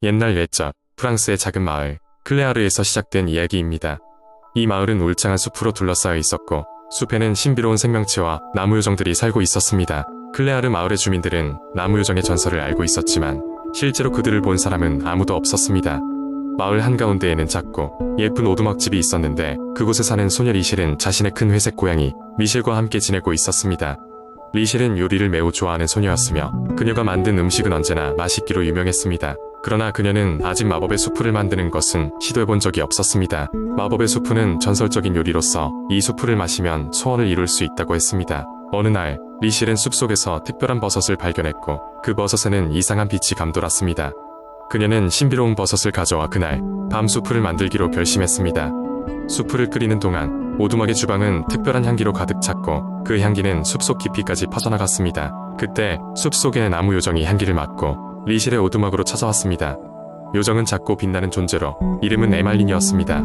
옛날 옛적 프랑스의 작은 마을 클레아르에서 시작된 이야기입니다. 이 마을은 울창한 숲으로 둘러싸여 있었고 숲에는 신비로운 생명체와 나무 요정들이 살고 있었습니다. 클레아르 마을의 주민들은 나무 요정의 전설을 알고 있었지만 실제로 그들을 본 사람은 아무도 없었습니다. 마을 한가운데에는 작고 예쁜 오두막집이 있었는데 그곳에 사는 소녀 리실은 자신의 큰 회색 고양이 미실과 함께 지내고 있었습니다. 리실은 요리를 매우 좋아하는 소녀였으며 그녀가 만든 음식은 언제나 맛있기로 유명했습니다. 그러나 그녀는 아직 마법의 수프를 만드는 것은 시도해본 적이 없었습니다. 마법의 수프는 전설적인 요리로서 이 수프를 마시면 소원을 이룰 수 있다고 했습니다. 어느 날 리실은 숲속에서 특별한 버섯을 발견했고 그 버섯에는 이상한 빛이 감돌았습니다. 그녀는 신비로운 버섯을 가져와 그날 밤 수프를 만들기로 결심했습니다. 수프를 끓이는 동안 오두막의 주방은 특별한 향기로 가득 찼고 그 향기는 숲속 깊이까지 퍼져나갔습니다. 그때 숲속의 나무 요정이 향기를 맡고 리실의 오두막으로 찾아왔습니다. 요정은 작고 빛나는 존재로 이름은 에말린이었습니다.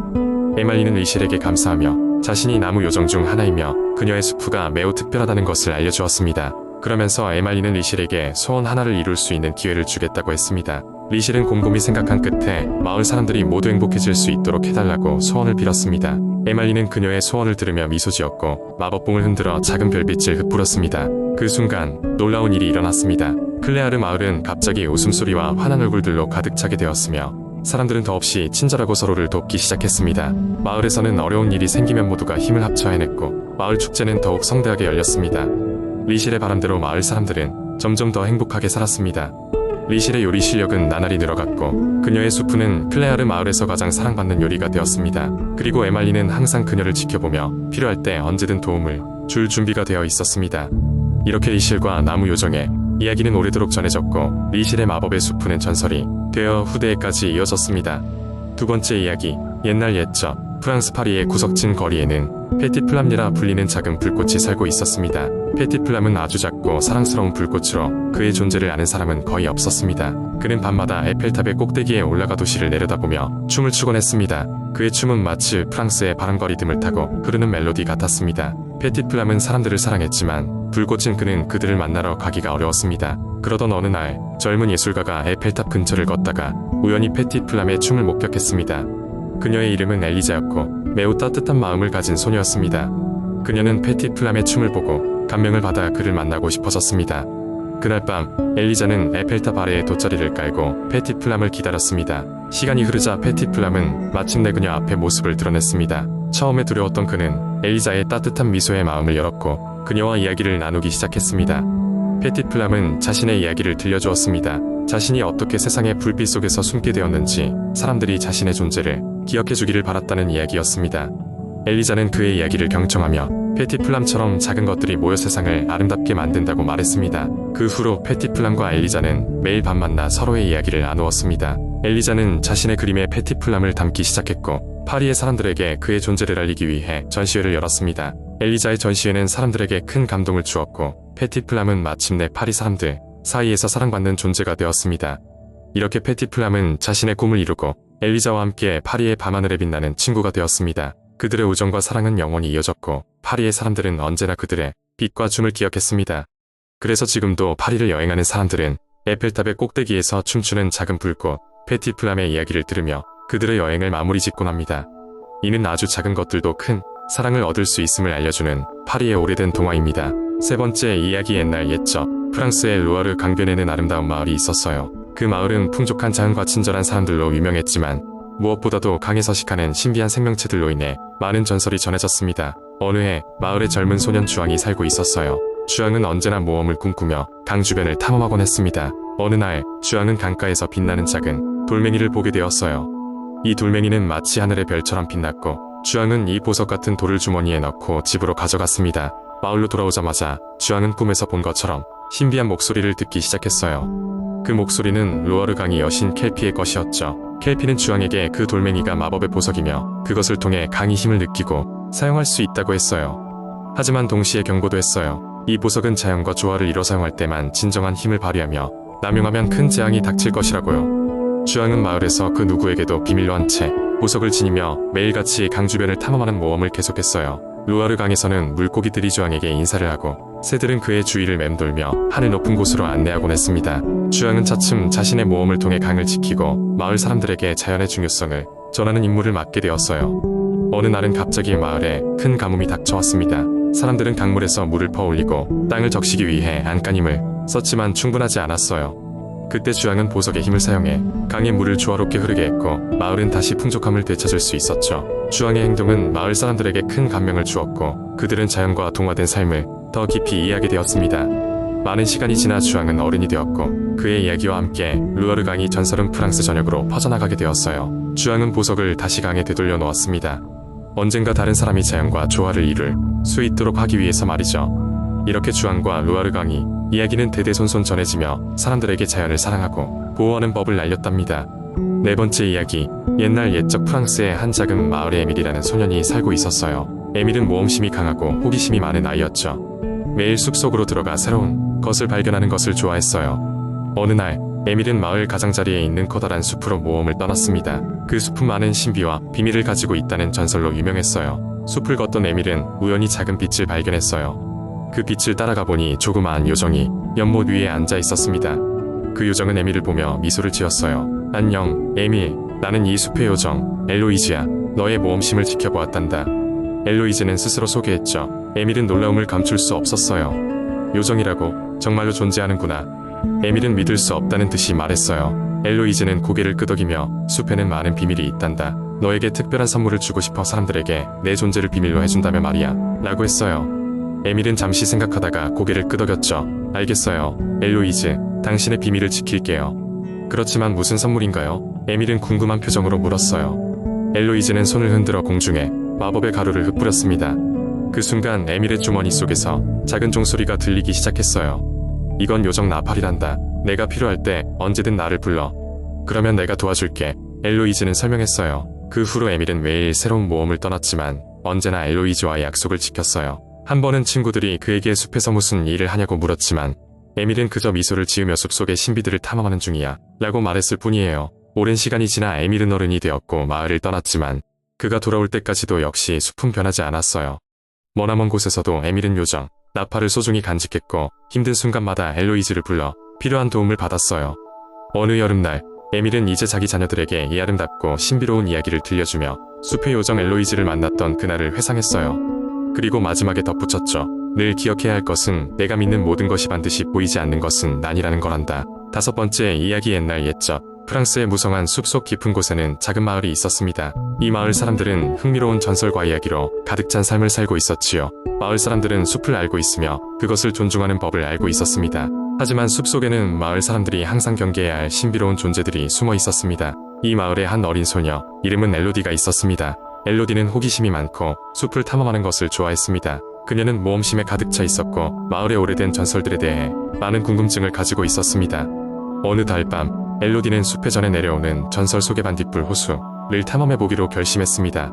에말린은 리실에게 감사하며 자신이 나무 요정 중 하나이며 그녀의 수프가 매우 특별하다는 것을 알려주었습니다. 그러면서 에말린은 리실에게 소원 하나를 이룰 수 있는 기회를 주겠다고 했습니다. 리실은 곰곰이 생각한 끝에 마을 사람들이 모두 행복해질 수 있도록 해달라고 소원을 빌었습니다. 에말린은 그녀의 소원을 들으며 미소 지었고 마법봉을 흔들어 작은 별빛을 흩뿌렸습니다. 그 순간 놀라운 일이 일어났습니다. 클레아르 마을은 갑자기 웃음소리와 환한 얼굴들로 가득 차게 되었으며 사람들은 더없이 친절하고 서로를 돕기 시작했습니다. 마을에서는 어려운 일이 생기면 모두가 힘을 합쳐 해냈고 마을 축제는 더욱 성대하게 열렸습니다. 리실의 바람대로 마을 사람들은 점점 더 행복하게 살았습니다. 리실의 요리 실력은 나날이 늘어갔고 그녀의 수프는 클레아르 마을에서 가장 사랑받는 요리가 되었습니다. 그리고 에말린은 항상 그녀를 지켜보며 필요할 때 언제든 도움을 줄 준비가 되어 있었습니다. 이렇게 리실과 나무 요정의 이야기는 오래도록 전해졌고 리실의 마법의 수프는 전설이 되어 후대에까지 이어졌습니다. 두 번째 이야기, 옛날 옛적 프랑스 파리의 구석진 거리에는 페티플람이라 불리는 작은 불꽃이 살고 있었습니다. 페티플람은 아주 작고 사랑스러운 불꽃으로 그의 존재를 아는 사람은 거의 없었습니다. 그는 밤마다 에펠탑의 꼭대기에 올라가 도시를 내려다보며 춤을 추곤 했습니다. 그의 춤은 마치 프랑스의 바람거리 틈을 타고 흐르는 멜로디 같았습니다. 페티플람은 사람들을 사랑했지만 불꽃은 그는 그들을 만나러 가기가 어려웠습니다. 그러던 어느 날 젊은 예술가가 에펠탑 근처를 걷다가 우연히 페티플람의 춤을 목격했습니다. 그녀의 이름은 엘리자였고 매우 따뜻한 마음을 가진 소녀였습니다. 그녀는 페티플람의 춤을 보고 감명을 받아 그를 만나고 싶어졌습니다. 그날 밤 엘리자는 에펠탑 아래에 돗자리를 깔고 페티플람을 기다렸습니다. 시간이 흐르자 페티플람은 마침내 그녀 앞에 모습을 드러냈습니다. 처음에 두려웠던 그는 엘리자의 따뜻한 미소에 마음을 열었고 그녀와 이야기를 나누기 시작했습니다. 페티플람은 자신의 이야기를 들려주었습니다. 자신이 어떻게 세상의 불빛 속에서 숨게 되었는지 사람들이 자신의 존재를 기억해주기를 바랐다는 이야기였습니다. 엘리자는 그의 이야기를 경청하며 페티플람처럼 작은 것들이 모여 세상을 아름답게 만든다고 말했습니다. 그 후로 페티플람과 엘리자는 매일 밤 만나 서로의 이야기를 나누었습니다. 엘리자는 자신의 그림에 페티플람을 담기 시작했고 파리의 사람들에게 그의 존재를 알리기 위해 전시회를 열었습니다. 엘리자의 전시회는 사람들에게 큰 감동을 주었고 페티플람은 마침내 파리 사람들 사이에서 사랑받는 존재가 되었습니다. 이렇게 페티플람은 자신의 꿈을 이루고 엘리자와 함께 파리의 밤하늘에 빛나는 친구가 되었습니다. 그들의 우정과 사랑은 영원히 이어졌고 파리의 사람들은 언제나 그들의 빛과 춤을 기억했습니다. 그래서 지금도 파리를 여행하는 사람들은 에펠탑의 꼭대기에서 춤추는 작은 불꽃 페티플람의 이야기를 들으며 그들의 여행을 마무리 짓곤 합니다. 이는 아주 작은 것들도 큰 사랑을 얻을 수 있음을 알려주는 파리의 오래된 동화입니다. 세 번째 이야기, 옛날 옛적 프랑스의 루아르 강변에는 아름다운 마을이 있었어요. 그 마을은 풍족한 자연과 친절한 사람들로 유명했지만 무엇보다도 강에 서식하는 신비한 생명체들로 인해 많은 전설이 전해졌습니다. 어느 해 마을에 젊은 소년 주앙이 살고 있었어요. 주앙은 언제나 모험을 꿈꾸며 강 주변을 탐험하곤 했습니다. 어느 날 주앙은 강가에서 빛나는 작은 돌멩이를 보게 되었어요. 이 돌멩이는 마치 하늘의 별처럼 빛났고 주앙은 이 보석 같은 돌을 주머니에 넣고 집으로 가져갔습니다. 마을로 돌아오자마자 주앙은 꿈에서 본 것처럼 신비한 목소리를 듣기 시작했어요. 그 목소리는 루아르 강의 여신 켈피의 것이었죠. 켈피는 주앙에게 그 돌멩이가 마법의 보석이며 그것을 통해 강의 힘을 느끼고 사용할 수 있다고 했어요. 하지만 동시에 경고도 했어요. 이 보석은 자연과 조화를 이뤄 사용할 때만 진정한 힘을 발휘하며 남용하면 큰 재앙이 닥칠 것이라고요. 주앙은 마을에서 그 누구에게도 비밀로 한 채 보석을 지니며 매일같이 강 주변을 탐험하는 모험을 계속했어요. 루아르 강에서는 물고기들이 주앙에게 인사를 하고 새들은 그의 주위를 맴돌며 하늘 높은 곳으로 안내하곤 했습니다. 주양은 차츰 자신의 모험을 통해 강을 지키고 마을 사람들에게 자연의 중요성을 전하는 임무를 맡게 되었어요. 어느 날은 갑자기 마을에 큰 가뭄이 닥쳐왔습니다. 사람들은 강물에서 물을 퍼올리고 땅을 적시기 위해 안간힘을 썼지만 충분하지 않았어요. 그때 주양은 보석의 힘을 사용해 강의 물을 조화롭게 흐르게 했고 마을은 다시 풍족함을 되찾을 수 있었죠. 주양의 행동은 마을 사람들에게 큰 감명을 주었고 그들은 자연과 동화된 삶을 더 깊이 이해하게 되었습니다. 많은 시간이 지나 주양은 어른이 되었고 그의 이야기와 함께 루어르 강이 전설은 프랑스 전역으로 퍼져나가게 되었어요. 주양은 보석을 다시 강에 되돌려 놓았습니다. 언젠가 다른 사람이 자연과 조화를 이룰 수 있도록 하기 위해서 말이죠. 이렇게 주양과 루아르 강이 이야기는 대대손손 전해지며 사람들에게 자연을 사랑하고 보호하는 법을 알렸답니다. 네 번째 이야기. 옛날 옛적 프랑스의 한 작은 마을에 에밀이라는 소년이 살고 있었어요. 에밀은 모험심이 강하고 호기심이 많은 아이였죠. 매일 숲속으로 들어가 새로운 것을 발견하는 것을 좋아했어요. 어느 날 에밀은 마을 가장자리에 있는 커다란 숲으로 모험을 떠났습니다. 그 숲은 많은 신비와 비밀을 가지고 있다는 전설로 유명했어요. 숲을 걷던 에밀은 우연히 작은 빛을 발견했어요. 그 빛을 따라가 보니 조그마한 요정이 연못 위에 앉아 있었습니다. 그 요정은 에밀을 보며 미소를 지었어요. 안녕, 에밀. 나는 이 숲의 요정, 엘로이즈야. 너의 모험심을 지켜보았단다. 엘로이즈는 스스로 소개했죠. 에밀은 놀라움을 감출 수 없었어요. 요정이라고? 정말로 존재하는구나. 에밀은 믿을 수 없다는 듯이 말했어요. 엘로이즈는 고개를 끄덕이며 숲에는 많은 비밀이 있단다. 너에게 특별한 선물을 주고 싶어 사람들에게 내 존재를 비밀로 해준다며 말이야. 라고 했어요. 에밀은 잠시 생각하다가 고개를 끄덕였죠. 알겠어요. 엘로이즈, 당신의 비밀을 지킬게요. 그렇지만 무슨 선물인가요? 에밀은 궁금한 표정으로 물었어요. 엘로이즈는 손을 흔들어 공중에 마법의 가루를 흩뿌렸습니다. 그 순간 에밀의 주머니 속에서 작은 종소리가 들리기 시작했어요. 이건 요정 나팔이란다. 내가 필요할 때 언제든 나를 불러. 그러면 내가 도와줄게. 엘로이즈는 설명했어요. 그 후로 에밀은 매일 새로운 모험을 떠났지만 언제나 엘로이즈와의 약속을 지켰어요. 한 번은 친구들이 그에게 숲에서 무슨 일을 하냐고 물었지만 에밀은 그저 미소를 지으며 숲속의 신비들을 탐험하는 중이야 라고 말했을 뿐이에요. 오랜 시간이 지나 에밀은 어른이 되었고 마을을 떠났지만 그가 돌아올 때까지도 역시 숲은 변하지 않았어요. 머나먼 곳에서도 에밀은 요정 나팔을 소중히 간직했고 힘든 순간마다 엘로이즈를 불러 필요한 도움을 받았어요. 어느 여름날 에밀은 이제 자기 자녀들에게 이 아름답고 신비로운 이야기를 들려주며 숲의 요정 엘로이즈를 만났던 그날을 회상했어요. 그리고 마지막에 덧붙였죠. 늘 기억해야 할 것은 내가 믿는 모든 것이 반드시 보이지 않는 것은 아니라는 거란다. 다섯 번째 이야기. 옛날 옛적 프랑스의 무성한 숲속 깊은 곳에는 작은 마을이 있었습니다. 이 마을 사람들은 흥미로운 전설과 이야기로 가득 찬 삶을 살고 있었지요. 마을 사람들은 숲을 알고 있으며 그것을 존중하는 법을 알고 있었습니다. 하지만 숲속에는 마을 사람들이 항상 경계해야 할 신비로운 존재들이 숨어 있었습니다. 이 마을에 한 어린 소녀, 이름은 엘로디가 있었습니다. 엘로디는 호기심이 많고 숲을 탐험하는 것을 좋아했습니다. 그녀는 모험심에 가득 차 있었고 마을의 오래된 전설들에 대해 많은 궁금증을 가지고 있었습니다. 어느 달밤 엘로디는 숲에 전해 내려오는 전설 속의 반딧불 호수를 탐험해보기로 결심했습니다.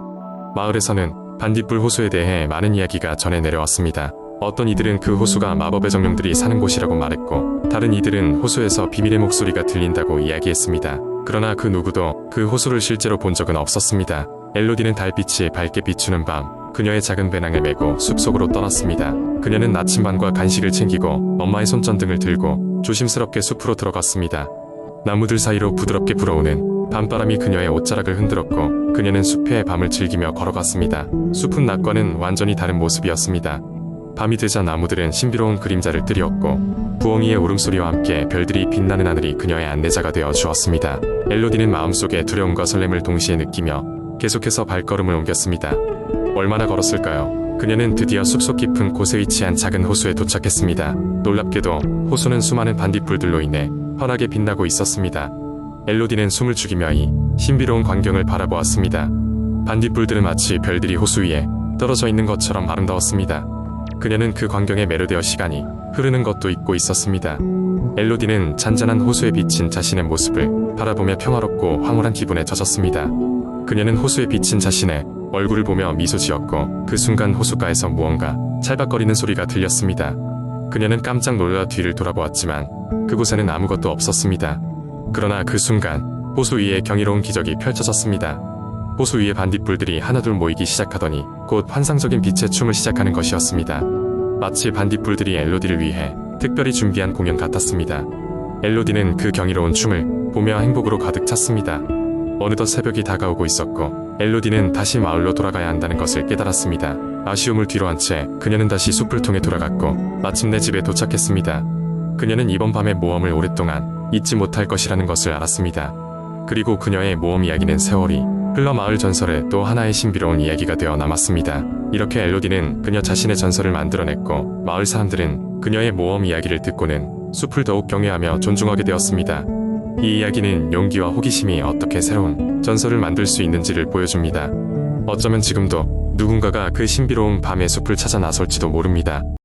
마을에서는 반딧불 호수에 대해 많은 이야기가 전해 내려왔습니다. 어떤 이들은 그 호수가 마법의 정령들이 사는 곳이라고 말했고 다른 이들은 호수에서 비밀의 목소리가 들린다고 이야기했습니다. 그러나 그 누구도 그 호수를 실제로 본 적은 없었습니다. 엘로디는 달빛이 밝게 비추는 밤 그녀의 작은 배낭을 메고 숲속으로 떠났습니다. 그녀는 나침반과 간식을 챙기고 엄마의 손전등을 들고 조심스럽게 숲으로 들어갔습니다. 나무들 사이로 부드럽게 불어오는 밤바람이 그녀의 옷자락을 흔들었고 그녀는 숲의 밤을 즐기며 걸어갔습니다. 숲은 낮과는 완전히 다른 모습이었습니다. 밤이 되자 나무들은 신비로운 그림자를 띠었고 부엉이의 울음소리와 함께 별들이 빛나는 하늘이 그녀의 안내자가 되어 주었습니다. 엘로디는 마음속에 두려움과 설렘을 동시에 느끼며 계속해서 발걸음을 옮겼습니다. 얼마나 걸었을까요? 그녀는 드디어 숲속 깊은 곳에 위치한 작은 호수에 도착했습니다. 놀랍게도 호수는 수많은 반딧불들로 인해 환하게 빛나고 있었습니다. 엘로디는 숨을 죽이며 이 신비로운 광경을 바라보았습니다. 반딧불들은 마치 별들이 호수 위에 떨어져 있는 것처럼 아름다웠습니다. 그녀는 그 광경에 매료되어 시간이 흐르는 것도 잊고 있었습니다. 엘로디는 잔잔한 호수에 비친 자신의 모습을 바라보며 평화롭고 황홀한 기분에 젖었습니다. 그녀는 호수에 비친 자신의 얼굴을 보며 미소 지었고 그 순간 호숫가에서 무언가 찰박거리는 소리가 들렸습니다. 그녀는 깜짝 놀라 뒤를 돌아보았지만 그곳에는 아무것도 없었습니다. 그러나 그 순간 호수 위에 경이로운 기적이 펼쳐졌습니다. 호수 위에 반딧불들이 하나둘 모이기 시작하더니 곧 환상적인 빛의 춤을 시작하는 것이었습니다. 마치 반딧불들이 엘로디를 위해 특별히 준비한 공연 같았습니다. 엘로디는 그 경이로운 춤을 보며 행복으로 가득 찼습니다. 어느덧 새벽이 다가오고 있었고 엘로디는 다시 마을로 돌아가야 한다는 것을 깨달았습니다. 아쉬움을 뒤로한 채 그녀는 다시 숲을 통해 돌아갔고 마침내 집에 도착했습니다. 그녀는 이번 밤의 모험을 오랫동안 잊지 못할 것이라는 것을 알았습니다. 그리고 그녀의 모험 이야기는 세월이 흘러 마을 전설의 또 하나의 신비로운 이야기가 되어 남았습니다. 이렇게 엘로디는 그녀 자신의 전설을 만들어냈고 마을 사람들은 그녀의 모험 이야기를 듣고는 숲을 더욱 경외하며 존중하게 되었습니다. 이 이야기는 용기와 호기심이 어떻게 새로운 전설을 만들 수 있는지를 보여줍니다. 어쩌면 지금도 누군가가 그 신비로운 밤의 숲을 찾아 나설지도 모릅니다.